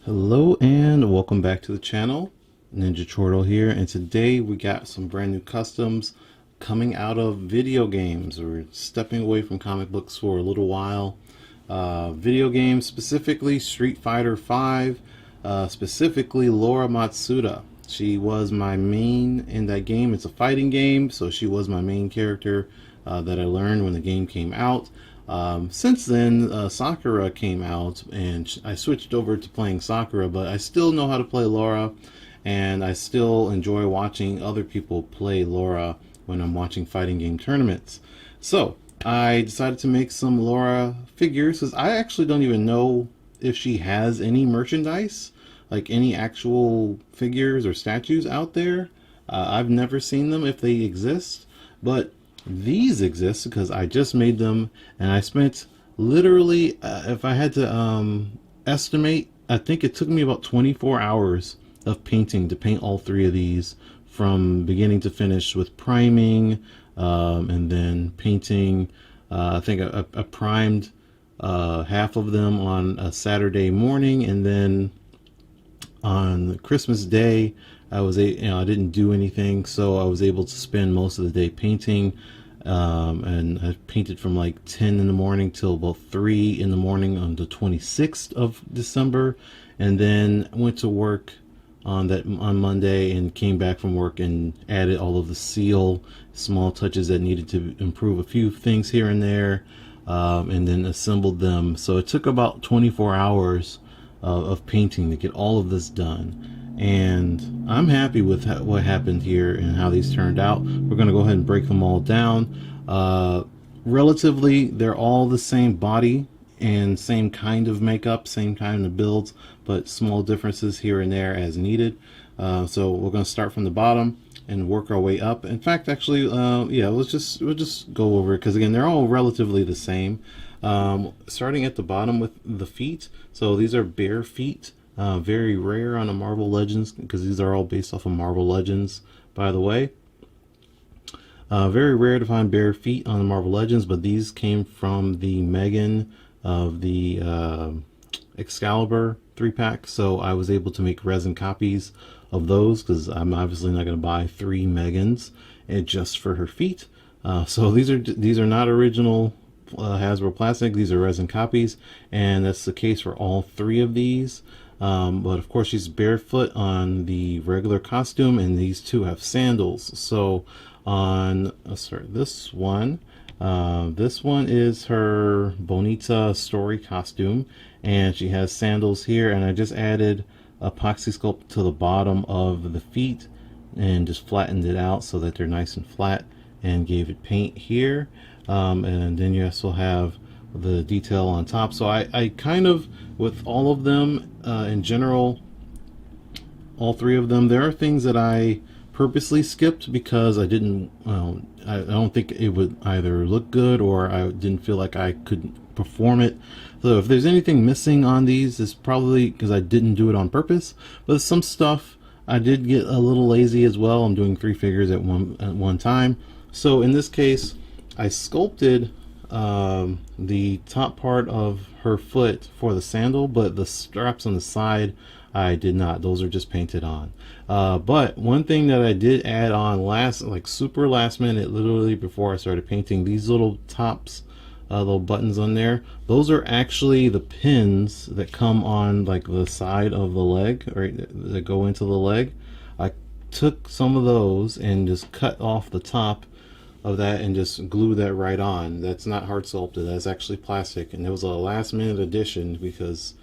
Hello and welcome back to the channel. Ninja Turtle here, and today we got some brand new customs coming out of video games. We're stepping away from comic books for a little while. Video games, specifically Street Fighter V, specifically Laura Matsuda. She was my main in that game. It's a fighting game, so she was my main character that I learned when the game came out. Since then, Sakura came out, and I switched over to playing Sakura, but I still know how to play Laura, and I still enjoy watching other people play Laura when I'm watching fighting game tournaments. So, I decided to make some Laura figures, because I actually don't even know if she has any merchandise, like any actual figures or statues out there. I've never seen them if they exist, but these exist because I just made them, and I spent literally, if I had to estimate, I think it took me about 24 hours of painting to paint all three of these from beginning to finish, with priming and then painting. I think I primed half of them on a Saturday morning, and then on Christmas Day, I didn't do anything, so I was able to spend most of the day painting. And I painted from like 10 in the morning till about 3 in the morning on the 26th of December, and then went to work on Monday, and came back from work and added all of the seal, small touches that needed to improve a few things here and there, and then assembled them. So it took about 24 hours of painting to get all of this done, and I'm happy with what happened here and how these turned out. We're going to go ahead and break them all down. Relatively, they're all the same body and same kind of makeup, same kind of builds, but small differences here and there as needed. So we're going to start from the bottom and work our way up. In fact, actually, yeah, we'll just go over it, because again, they're all relatively the same. Starting at the bottom with the feet. So these are bare feet. Very rare on the Marvel Legends, because these are all based off of Marvel Legends, by the way. Very rare to find bare feet on the Marvel Legends, but these came from the Megan of the Excalibur 3-pack, so I was able to make resin copies of those, because I'm obviously not going to buy 3 Megans just for her feet. So these are not original Hasbro plastic. These are resin copies, and that's the case for all 3 of these. But of course, she's barefoot on the regular costume, and these 2 have sandals. So on this one is her Bonita story costume, and she has sandals here, and I just added epoxy sculpt to the bottom of the feet and just flattened it out so that they're nice and flat, and gave it paint here. And then you also have the detail on top. So I kind of, with all of them in general, all 3 of them, there are things that I purposely skipped because I didn't, I don't think it would either look good, or I didn't feel like I could perform it. So if there's anything missing on these, it's probably because I didn't do it on purpose. But some stuff, I did get a little lazy as well. I'm doing 3 figures at one time. So in this case, I sculpted the top part of her foot for the sandal, but the straps on the side I did not. Those are just painted on. But one thing that I did add on super last minute, literally before I started painting, these little tops, little buttons on there, those are actually the pins that come on like the side of the leg, right, that go into the leg. I took some of those and just cut off the top of that and just glue that right on. That's not hard sculpted, that's actually plastic, and it was a last minute addition because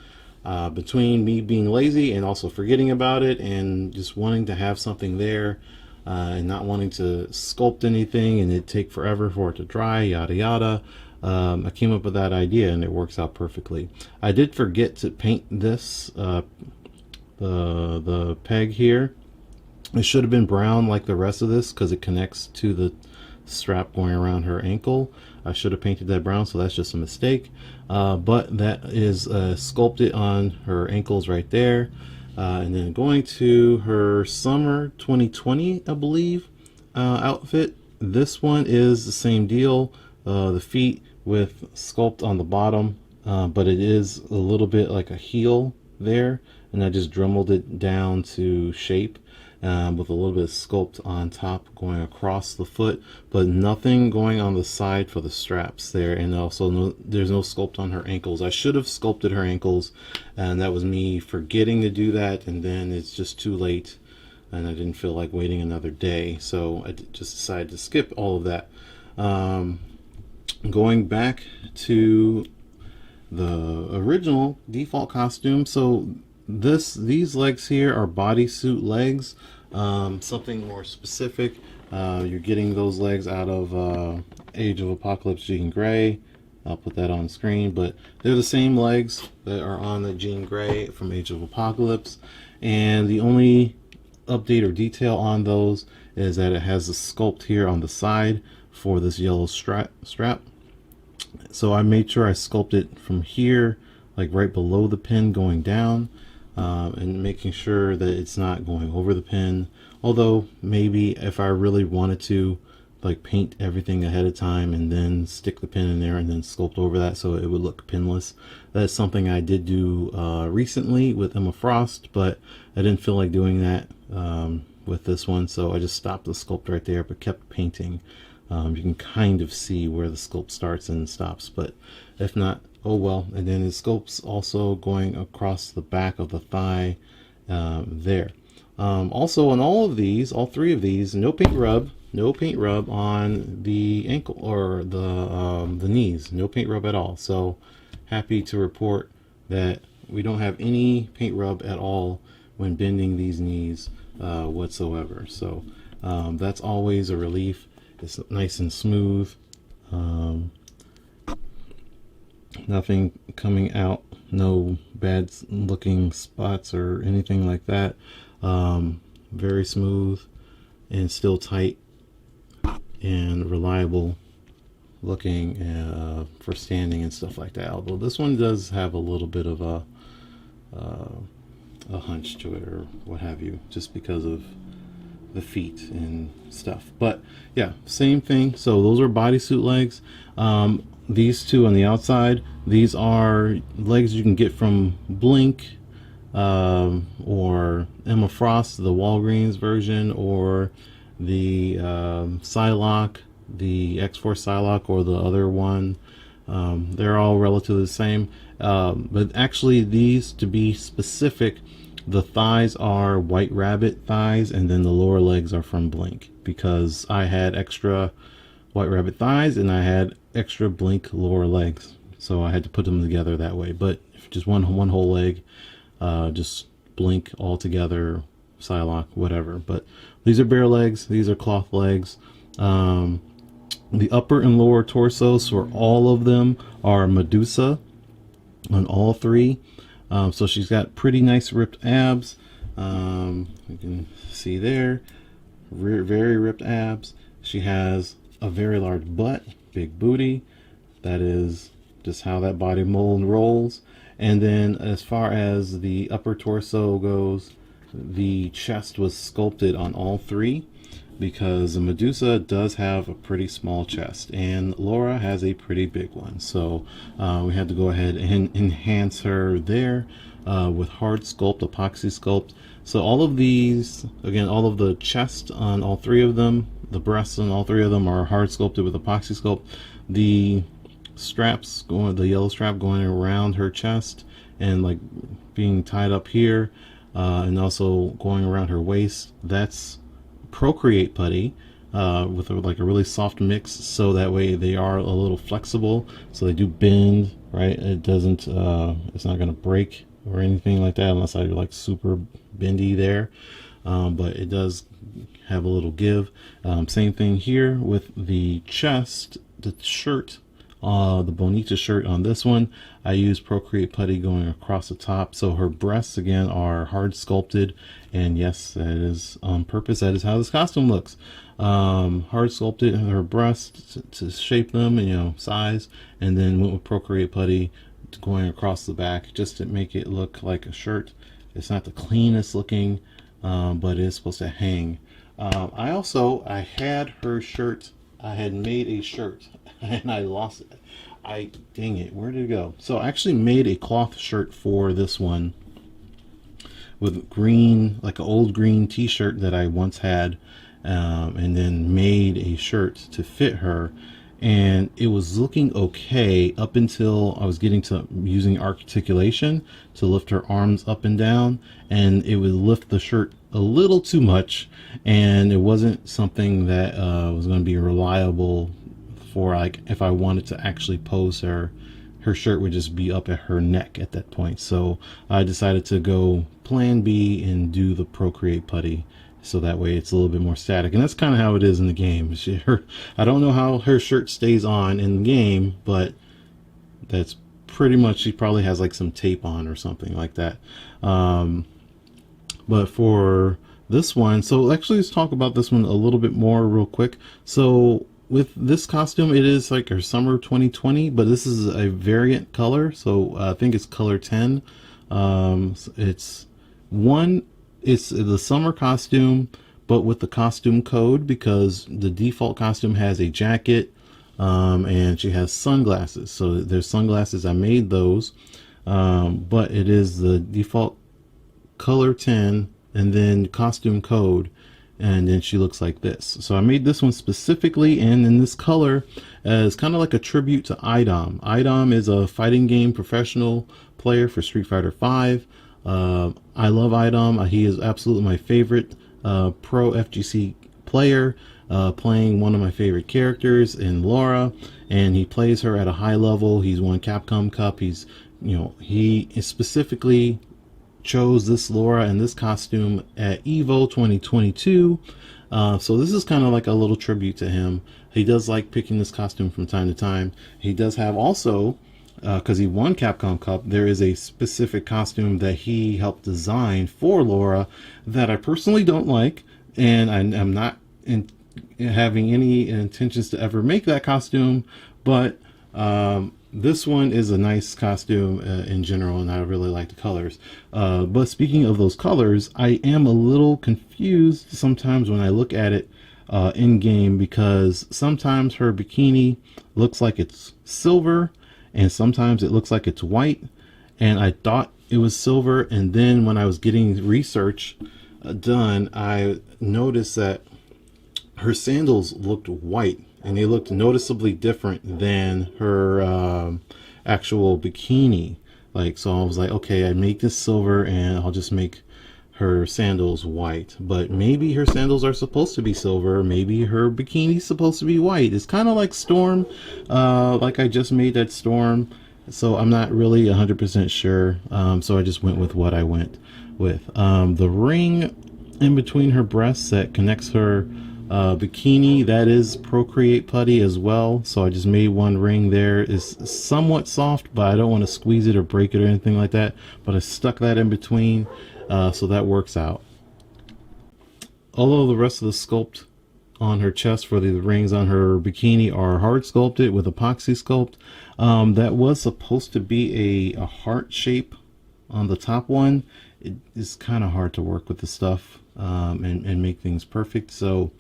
between me being lazy and also forgetting about it and just wanting to have something there, and not wanting to sculpt anything and it'd take forever for it to dry, yada yada, I came up with that idea, and it works out perfectly. I did forget to paint this, the peg here. It should have been brown like the rest of this, because it connects to the strap going around her ankle. I should have painted that brown, so that's just a mistake. But that is sculpted on her ankles right there. And then going to her summer 2020, I believe, outfit. This one is the same deal. The feet with sculpt on the bottom, but it is a little bit like a heel there, and I just dremeled it down to shape, with a little bit of sculpt on top going across the foot, but nothing going on the side for the straps there. And also there's no sculpt on her ankles. I should have sculpted her ankles, and that was me forgetting to do that, and then it's just too late and I didn't feel like waiting another day, so I just decided to skip all of that. Going back to the original default costume, so these legs here are bodysuit legs. Something more specific, you're getting those legs out of Age of Apocalypse Jean Grey. I'll put that on screen, but they're the same legs that are on the Jean Grey from Age of Apocalypse, and the only update or detail on those is that it has a sculpt here on the side for this yellow strap. So I made sure I sculpted from here, like right below the pin going down, and making sure that it's not going over the pin. Although maybe if I really wanted to, like, paint everything ahead of time and then stick the pin in there and then sculpt over that so it would look pinless. That's something I did do recently with Emma Frost, but I didn't feel like doing that with this one, so I just stopped the sculpt right there but kept painting. You can kind of see where the sculpt starts and stops, but if not, oh well. And then it sculpts also going across the back of the thigh there. Also on all three of these, no paint rub on the ankle or the knees, no paint rub at all. So happy to report that we don't have any paint rub at all when bending these knees whatsoever. So that's always a relief. It's nice and smooth. Nothing coming out, no bad looking spots or anything like that. Very smooth and still tight and reliable looking for standing and stuff like that. Although this one does have a little bit of a hunch to it or what have you, just because of the feet and stuff. But yeah, same thing. So those are bodysuit legs. These two on the outside, these are legs you can get from Blink or Emma Frost, the Walgreens version, or the Psylocke, the X-Force Psylocke, or the other one. They're all relatively the same, but actually these, to be specific, the thighs are White Rabbit thighs, and then the lower legs are from Blink, because I had extra White Rabbit thighs and I had extra Blink lower legs, so I had to put them together that way. But if just one whole leg, just Blink all together, Psylocke, whatever. But these are bare legs, these are cloth legs. The upper and lower torsos for all of them are Medusa on all three. So she's got pretty nice ripped abs. You can see there, very ripped abs. She has a very large butt, big booty. That is just how that body mold rolls. And then as far as the upper torso goes, the chest was sculpted on all three, because Medusa does have a pretty small chest and Laura has a pretty big one. So we had to go ahead and enhance her there with hard sculpt, epoxy sculpt. So all of these, again, all of the chest on all three of them, the breasts on all three of them are hard sculpted with epoxy sculpt. The straps going, the yellow strap going around her chest and like being tied up here, and also going around her waist, that's Procreate putty with like a really soft mix, so that way they are a little flexible, so they do bend, right? It doesn't it's not going to break or anything like that unless I like super bendy there, but it does have a little give. Same thing here with the chest, the shirt, the Bonita shirt on this one. I use Procreate putty going across the top, so her breasts again are hard sculpted, and yes, that is on purpose. That is how this costume looks. Hard sculpted her breasts to shape them, you know, size, and then went with Procreate putty going across the back just to make it look like a shirt. It's not the cleanest looking, but it is supposed to hang. I had her shirt. I had made a shirt and I lost it. Dang it, where did it go? So I actually made a cloth shirt for this one, with green, like an old green t-shirt that I once had, and then made a shirt to fit her. And it was looking okay up until I was getting to using articulation to lift her arms up and down, and it would lift the shirt a little too much, and it wasn't something that was going to be reliable for, like, if I wanted to actually pose her. Her shirt would just be up at her neck at that point. So I decided to go plan B and do the Procreate putty, so that way it's a little bit more static. And that's kind of how it is in the game. I don't know how her shirt stays on in the game, but that's pretty much, she probably has like some tape on or something like that. But for this one, so actually let's talk about this one a little bit more real quick. So with this costume, it is like her summer 2020, but this is a variant color. So I think it's color 10. It's the summer costume, but with the costume code, because the default costume has a jacket, and she has sunglasses. So there's sunglasses, I made those, but it is the default color 10 and then costume code, and then she looks like this. So I made this one specifically, and in this color as kind of like a tribute to Idom. Idom is a fighting game professional player for Street Fighter V. I love Idom. He is absolutely my favorite pro FGC player, playing one of my favorite characters in Laura, and he plays her at a high level. He's won Capcom Cup. He's, he is specifically chose this Laura and this costume at Evo 2022. So this is kind of like a little tribute to him. He does like picking this costume from time to time. He does have also, because he won Capcom Cup, there is a specific costume that he helped design for Laura that I personally don't like, and I'm not having any intentions to ever make that costume, but this one is a nice costume in general, and I really like the colors. But speaking of those colors, I am a little confused sometimes when I look at it in game, because sometimes her bikini looks like it's silver and sometimes it looks like it's white, and I thought it was silver, and then when I was getting research done, I noticed that her sandals looked white, and they looked noticeably different than her actual bikini. Like, so I was like, okay, I make this silver and I'll just make her sandals white. But maybe her sandals are supposed to be silver, maybe her bikini's supposed to be white. It's kind of like Storm, like I just made that Storm, so I'm not really 100% sure. So I just went with what I went with. The ring in between her breasts that connects her bikini, that is Procreate putty as well. So I just made one ring there. It's somewhat soft, but I don't want to squeeze it or break it or anything like that. But I stuck that in between, so that works out. Although the rest of the sculpt on her chest for the rings on her bikini are hard sculpted with epoxy sculpt, that was supposed to be a heart shape on the top one. It is kind of hard to work with the stuff and make things perfect. So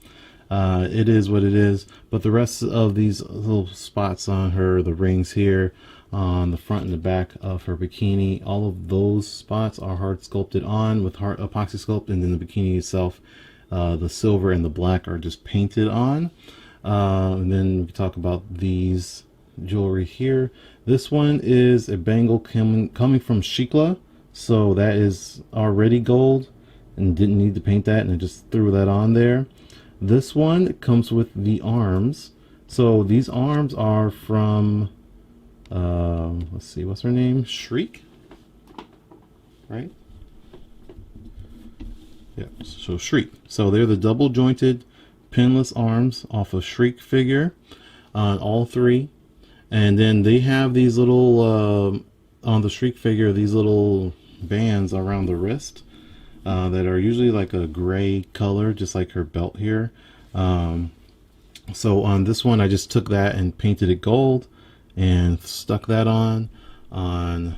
it is what it is. But the rest of these little spots on her, the rings here on the front and the back of her bikini, all of those spots are hard sculpted on with hard epoxy sculpt, and then the bikini itself, the silver and the black are just painted on. And then we talk about these jewelry here. This one is a bangle coming from Shikla, so that is already gold and didn't need to paint that, and I just threw that on there. This one comes with the arms. So these arms are from let's see, what's her name? Shriek, right? Yeah, so Shriek. So they're the double jointed pinless arms off of Shriek figure on all three. And then they have these little on the Shriek figure, these little bands around the wrist that are usually like a gray color, just like her belt here. So on this one, I just took that and painted it gold and stuck that on. On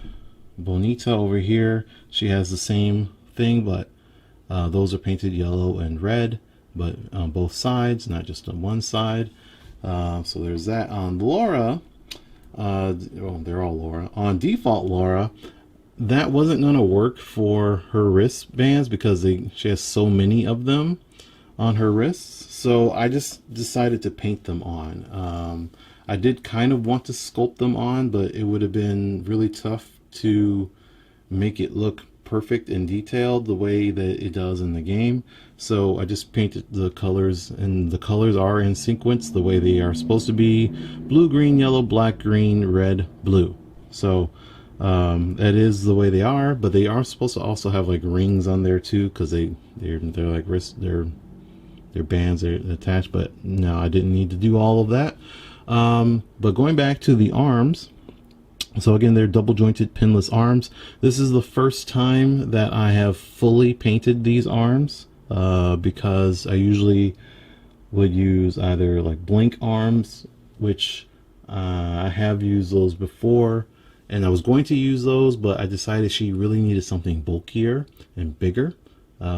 Bonita over here, she has the same thing, but those are painted yellow and red, but on both sides, not just on one side. So there's that. On Laura, well, they're all Laura. On default Laura, that wasn't going to work for her wristbands because she has so many of them on her wrists. So I just decided to paint them on. I did kind of want to sculpt them on, but it would have been really tough to make it look perfect and detailed the way that it does in the game. So I just painted the colors, and the colors are in sequence the way they are supposed to be: blue, green, yellow, black, green, red, blue. So that is the way they are, but they are supposed to also have like rings on there too, because they're like their bands are attached. But no, I didn't need to do all of that. But going back to the arms, so again, they're double jointed pinless arms. This is the first time that I have fully painted these arms, because I usually would use either like blank arms, which I have used those before, and I was going to use those, but I decided she really needed something bulkier and bigger.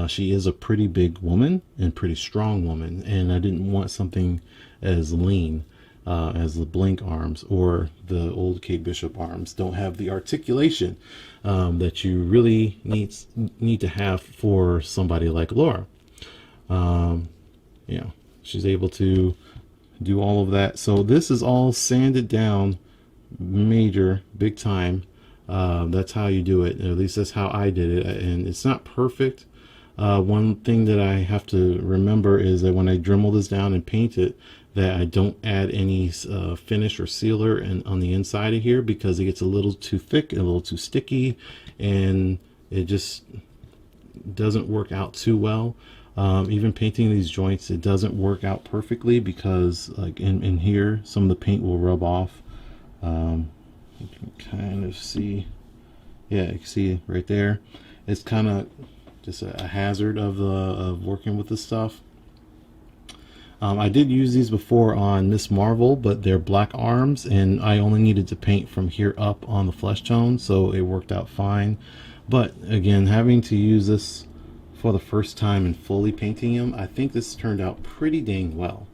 She is a pretty big woman and pretty strong woman, and I didn't want something as lean as the Blink arms, or the old Kate Bishop arms don't have the articulation that you really need to have for somebody like Laura. You know, she's able to do all of that. So this is all sanded down, major, big time. That's how you do it. At least that's how I did it, and it's not perfect. One thing that I have to remember is that when I Dremel this down and paint it, that I don't add any finish or sealer on the inside of here, because it gets a little too thick and a little too sticky, and it just doesn't work out too well. Even painting these joints, it doesn't work out perfectly, because like in here, some of the paint will rub off. You can kind of see, yeah, you can see right there. It's kind of just a hazard of working with this stuff. I did use these before on Miss Marvel, but they're black arms, and I only needed to paint from here up on the flesh tone, so it worked out fine. But again, having to use this for the first time and fully painting them, I think this turned out pretty dang well.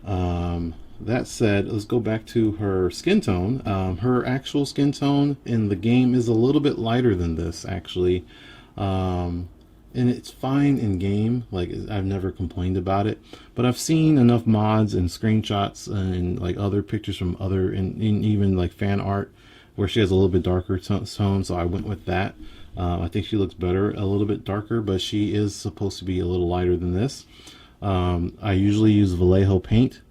That said, let's go back to her skin tone. Her actual skin tone in the game is a little bit lighter than this, actually. And it's fine in game, like I've never complained about it, but I've seen enough mods and screenshots and like other pictures from other, and even like fan art where she has a little bit darker tone, so I went with that. I think she looks better a little bit darker, but she is supposed to be a little lighter than this. I usually use Vallejo paint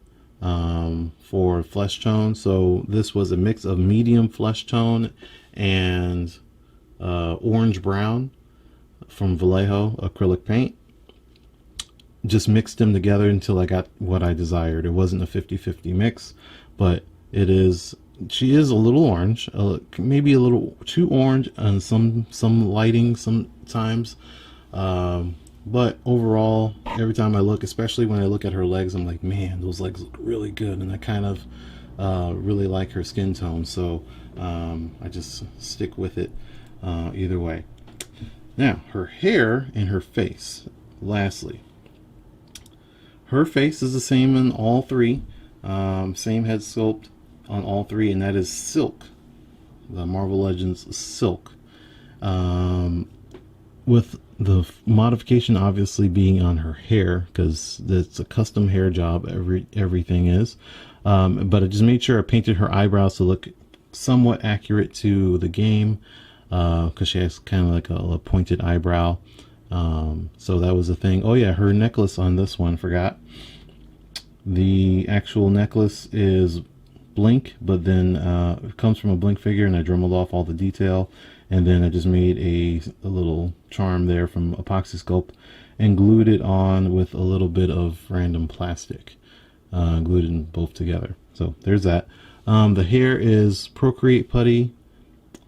for flesh tone, so this was a mix of medium flesh tone and orange brown from Vallejo acrylic paint. Just mixed them together until I got what I desired. It wasn't a 50-50 mix, but it is, she is a little orange, maybe a little too orange and some lighting sometimes, but overall, every time I look, especially when I look at her legs, I'm like, man, those legs look really good, and I kind of really like her skin tone, so I just stick with it either way. Now, her hair and her face. Lastly, her face is the same in all three. Same head sculpt on all three, and that is Silk, the Marvel Legends Silk. With the modification obviously being on her hair, because it's a custom hair job, everything is. But I just made sure I painted her eyebrows to look somewhat accurate to the game, because she has kind of like a pointed eyebrow. So that was the thing. Oh yeah, her necklace on this one, forgot. The actual necklace is Blink, but then it comes from a Blink figure, and I dremeled off all the detail, and then I just made a little charm there from epoxy sculpt and glued it on with a little bit of random plastic, glued them both together. So there's that. The hair is Procreate putty,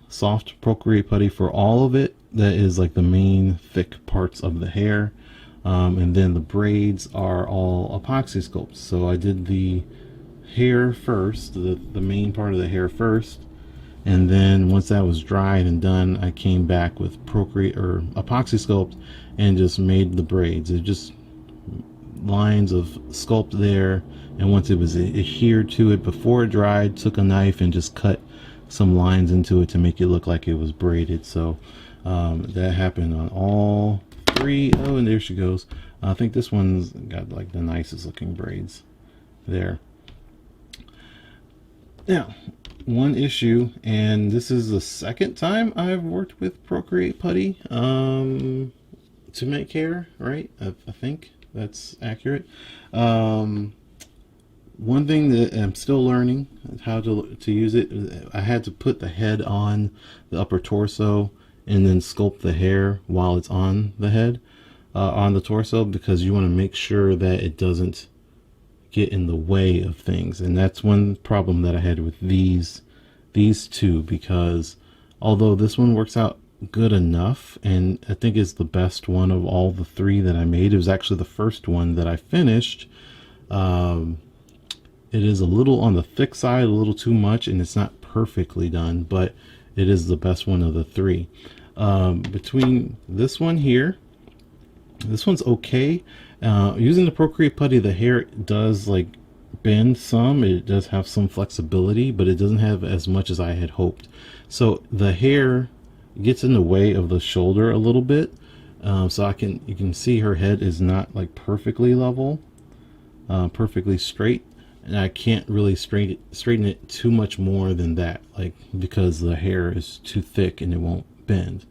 soft Procreate putty for all of it. That is like the main thick parts of the hair, and then the braids are all epoxy sculpts. So I did the hair first, the main part of the hair first, and then once that was dried and done, I came back with Procreate or epoxy sculpt and just made the braids. It just lines of sculpt there, and once it was adhered to it before it dried, took a knife and just cut some lines into it to make it look like it was braided. So that happened on all three. Oh, and there she goes. I think this one's got like the nicest looking braids there. Now, one issue, and this is the second time I've worked with Procreate Putty to make hair, right? I think that's accurate. One thing that I'm still learning how to use it, I had to put the head on the upper torso and then sculpt the hair while it's on the head, on the torso, because you want to make sure that it doesn't get in the way of things. And that's one problem that I had with these two, because although this one works out good enough, and I think it's the best one of all the three that I made, it was actually the first one that I finished. It is a little on the thick side, a little too much, and it's not perfectly done, but it is the best one of the three. Between this one here, this one's okay. Using the Procreate Putty, the hair does like bend some. It does have some flexibility, but it doesn't have as much as I had hoped. So the hair gets in the way of the shoulder a little bit. So you can see her head is not like perfectly level, perfectly straight, and I can't really straighten it too much more than that, like, because the hair is too thick and it won't bend.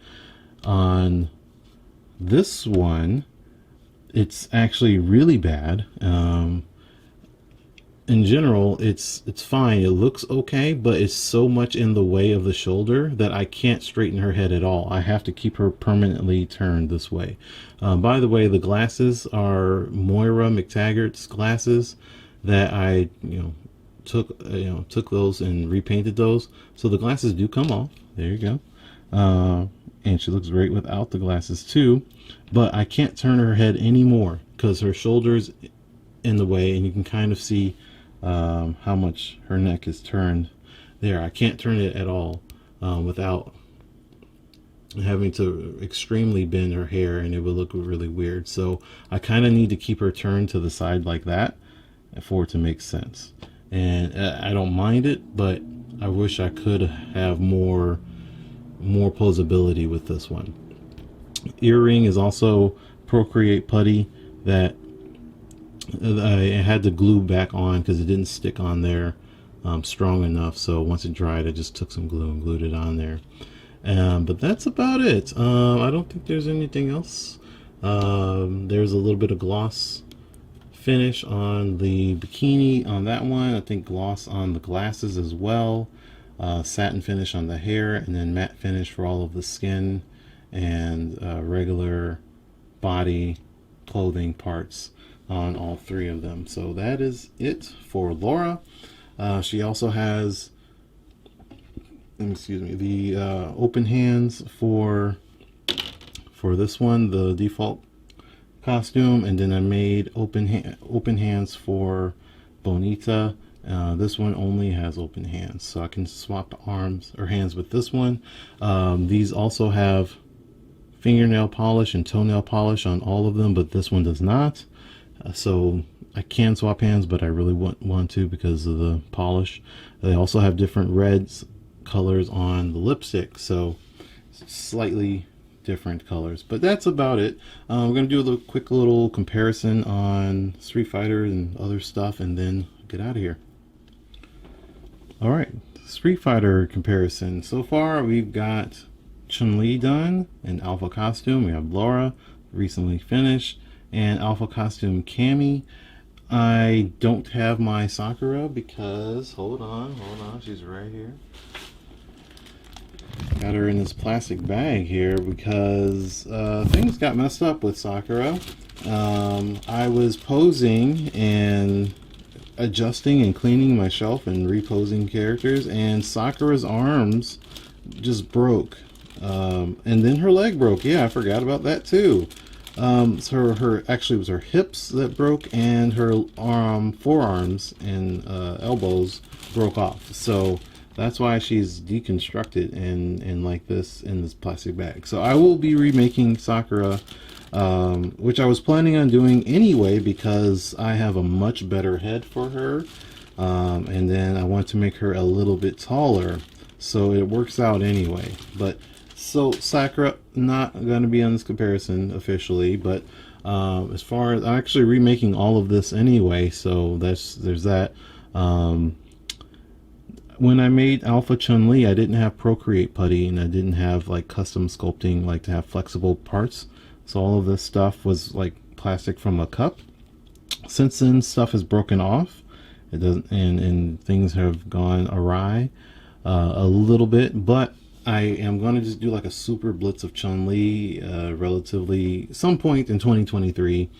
On this one, it's actually really bad. In general, it's fine. It looks okay, but it's so much in the way of the shoulder that I can't straighten her head at all. I have to keep her permanently turned this way. By the way, the glasses are Moira McTaggart's glasses that I took those and repainted those. So the glasses do come off. There you go. And she looks great without the glasses too. But I can't turn her head anymore because her shoulder's in the way, and you can kind of see how much her neck is turned there. I can't turn it at all without having to extremely bend her hair, and it would look really weird. So I kind of need to keep her turned to the side like that for it to make sense. And I don't mind it, but I wish I could have more posability with this one. Earring is also Procreate Putty that I had to glue back on because it didn't stick on there strong enough. So once it dried, I just took some glue and glued it on there. But that's about it. I don't think there's anything else. There's a little bit of gloss finish on the bikini on that one. I think gloss on the glasses as well. Satin finish on the hair, and then matte finish for all of the skin and regular body clothing parts on all three of them. So that is it for Laura. She also has, excuse me, the open hands for this one, the default costume, and then I made open hands for Bonita. This one only has open hands, so I can swap arms or hands with this one. These also have fingernail polish and toenail polish on all of them, but this one does not. So I can swap hands, but I really want to because of the polish. They also have different reds colors on the lipstick, so slightly different colors. But that's about it. We're going to do a quick little comparison on Street Fighter and other stuff, and then get out of here. All right, Street Fighter comparison. So far, we've got Chun-Li done in Alpha Costume. We have Laura, recently finished, and Alpha Costume Cammy. I don't have my Sakura because, hold on, she's right here. Got her in this plastic bag here because things got messed up with Sakura. I was posing and adjusting and cleaning my shelf and reposing characters, and Sakura's arms just broke. And then her leg broke. Yeah, I forgot about that too. So actually it was her hips that broke, and her forearms and elbows broke off. So that's why she's deconstructed and like this in this plastic bag. So I will be remaking Sakura, which I was planning on doing anyway because I have a much better head for her. And then I want to make her a little bit taller. so it works out anyway. But so Sakura not going to be on this comparison officially, but as far as I'm actually remaking all of this anyway, so there's that. When I made Alpha Chun-Li, I didn't have Procreate Putty, and I didn't have like custom sculpting, like to have flexible parts. So all of this stuff was like plastic from a cup. Since then, stuff has broken off. It doesn't, and things have gone awry a little bit. But I am going to just do like a super blitz of Chun-Li relatively some point in 2023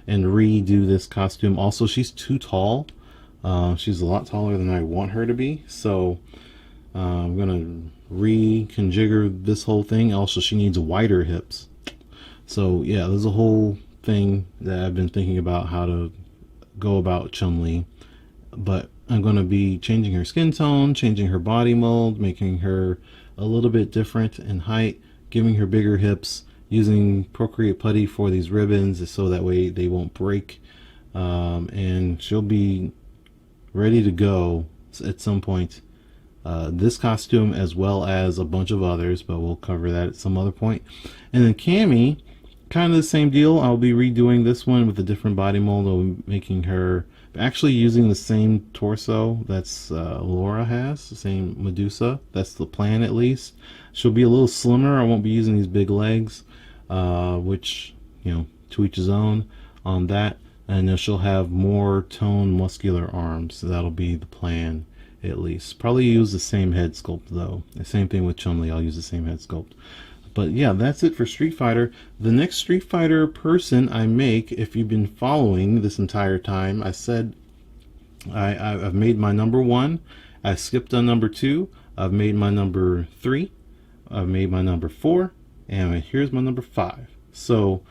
and redo this costume. Also, she's too tall. She's a lot taller than I want her to be, so I'm gonna reconfigure this whole thing. Also, she needs wider hips. So yeah, there's a whole thing that I've been thinking about how to go about Chun-Li, but I'm gonna be changing her skin tone, changing her body mold, making her a little bit different in height, giving her bigger hips, using Procreate Putty for these ribbons so that way they won't break, and she'll be ready to go at some point. This costume as well as a bunch of others, but we'll cover that at some other point. And then Cammy, kind of the same deal. I'll be redoing this one with a different body mold. I'll be making her actually using the same torso that's Laura has, the same Medusa. That's the plan, at least. She'll be a little slimmer. I won't be using these big legs, which, you know, to each his own on that. And then she'll have more toned muscular arms. So that'll be the plan, at least. Probably use the same head sculpt, though. The same thing with Chun-Li. I'll use the same head sculpt. But yeah, that's it for Street Fighter. The next Street Fighter person I make, if you've been following this entire time, I said I've made my number 1. I skipped on number 2. I've made my number 3. I've made my number 4. And here's my number 5. So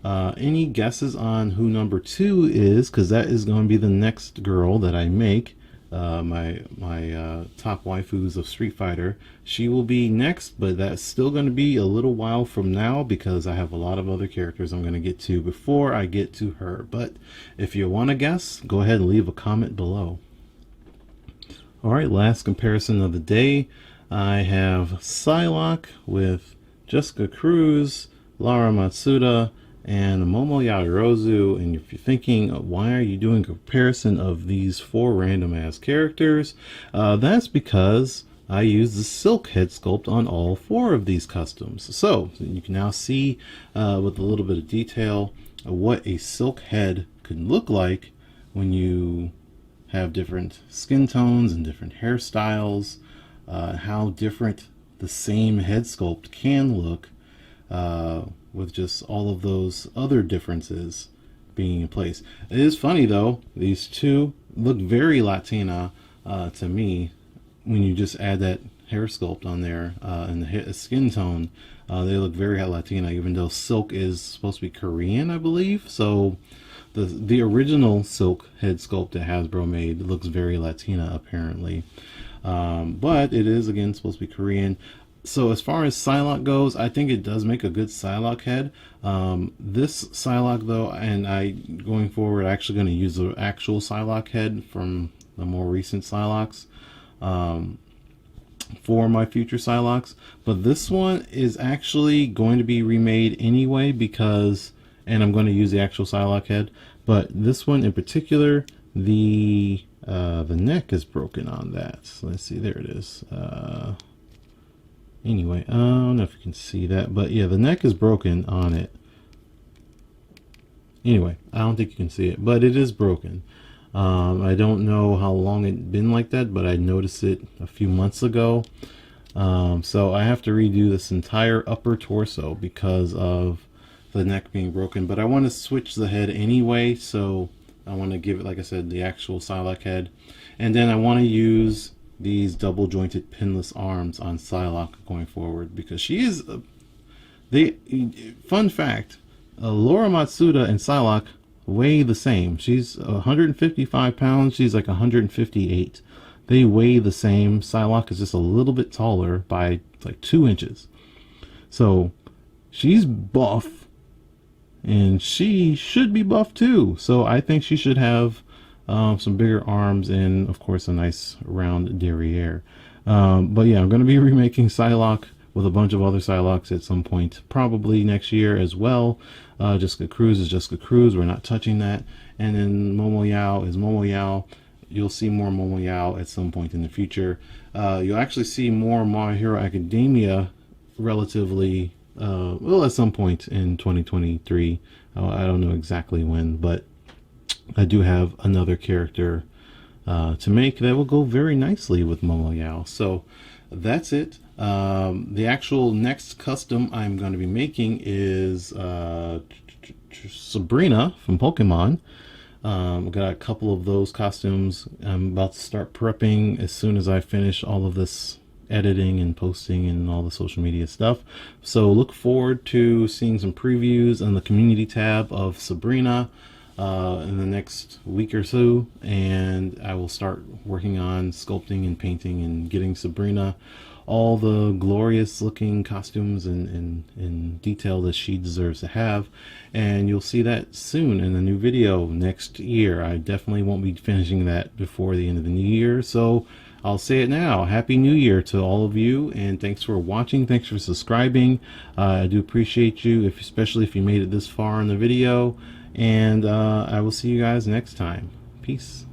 any guesses on who number 2 is? Because that is going to be the next girl that I make. My top waifus of Street Fighter. She will be next, but that's still going to be a little while from now because I have a lot of other characters I'm going to get to before I get to her. But if you want to guess, go ahead and leave a comment below. Alright, last comparison of the day. I have Psylocke with Jessica Cruz, Lara Matsuda, and Momo Yaoyorozu. And if you're thinking, why are you doing a comparison of these 4 random ass characters, that's because I use the silk head sculpt on all 4 of these customs. So you can now see with a little bit of detail what a silk head could look like when you have different skin tones and different hairstyles, how different the same head sculpt can look with just all of those other differences being in place. It is funny though, these two look very Latina to me when you just add that hair sculpt on there and the skin tone. They look very Latina, even though silk is supposed to be Korean, I believe. So the original silk head sculpt that Hasbro made looks very Latina apparently, but it is again supposed to be Korean. So as far as Psylocke goes, I think it does make a good Psylocke head. This Psylocke though, and I going forward actually going to use the actual Psylocke head from the more recent Psylocks for my future Psylocks. But this one is actually going to be remade anyway because, and I'm going to use the actual Psylocke head. But this one in particular, the neck is broken on that. So let's see, there it is. Anyway, I don't know if you can see that, but yeah, the neck is broken on it. Anyway, I don't think you can see it, but it is broken. I don't know how long it's been like that, but I noticed it a few months ago. So I have to redo this entire upper torso because of the neck being broken. But I want to switch the head anyway, so I want to give it, like I said, the actual Psylocke head. And then I want to use these double jointed pinless arms on Psylocke going forward because she is fun fact, Laura Matsuda and Psylocke weigh the same. She's 155 pounds, she's like 158. They weigh the same. Psylocke is just a little bit taller by like 2 inches. So she's buff and she should be buff too. So I think she should have some bigger arms and of course a nice round derriere. But yeah, I'm going to be remaking Psylocke with a bunch of other Psylocks at some point, probably next year as well. Jessica Cruz is Jessica Cruz. We're not touching that. And then Momo Yao is Momo Yao. You'll see more Momo Yao at some point in the future. You'll actually see more My Hero Academia relatively, well, at some point in 2023. I don't know exactly when, but I do have another character to make that will go very nicely with Momo Yao. So that's it. The actual next custom I'm going to be making is Sabrina from Pokemon. I've got a couple of those costumes. I'm about to start prepping as soon as I finish all of this editing and posting and all the social media stuff. So look forward to seeing some previews on the community tab of Sabrina in the next week or so, and I will start working on sculpting and painting and getting Sabrina all the glorious looking costumes and detail that she deserves to have. And you'll see that soon in the new video next year. I definitely won't be finishing that before the end of the new year, so I'll say it now. Happy New Year to all of you, and thanks for watching. Thanks for subscribing. I do appreciate you, especially if you made it this far in the video. And I will see you guys next time. Peace.